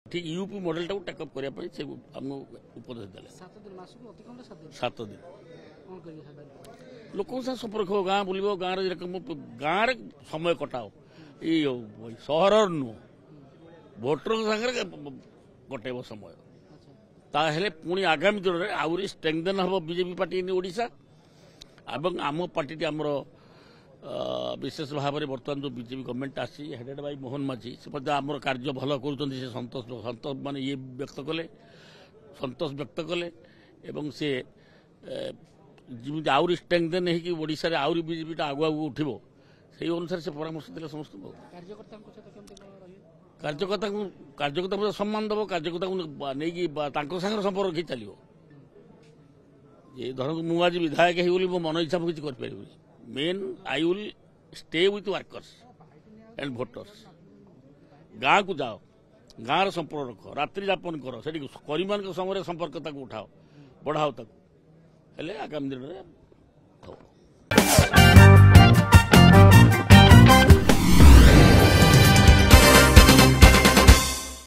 ठीक UP model टाक take up करने से आम उपदेश देले 7 दिन लोक संपर्क हो गाँ बुल गाँव गाँव समय कटाओ ये सहर नुह भोटर सागर कटेब समय ताहले पुणी आगामी दिन में आहरी स्ट्रेंथन हम बीजेपी पार्टी इन ओडिशा एवं आम पार्टी आमर विशेष भाव में बर्तमान जो बीजेपी गवर्नमेंट आसी हेडेड बाय मोहन माझी से आम कार्य भल कर सतोष माने ये व्यक्त कले सतोष व्यक्त कले एवं से जमी आहरी स्ट्रेंथन होशार आहरी बीजेपी आगु आगु उठब से अनुसार से परामर्श देते समस्त कार्यकर्ता सम्मान दब कार्यकर्ता नहीं संपर्क रखी चलो ये धर मुझे विधायक हो मन इच्छा किसी कर main I will stay with workers and voters गाँव को जाओ गाँव संपर्क रख रात्रि यापन कर से कर्मी मान समय संपर्क उठाओ बढ़ाओ आगामी दिन में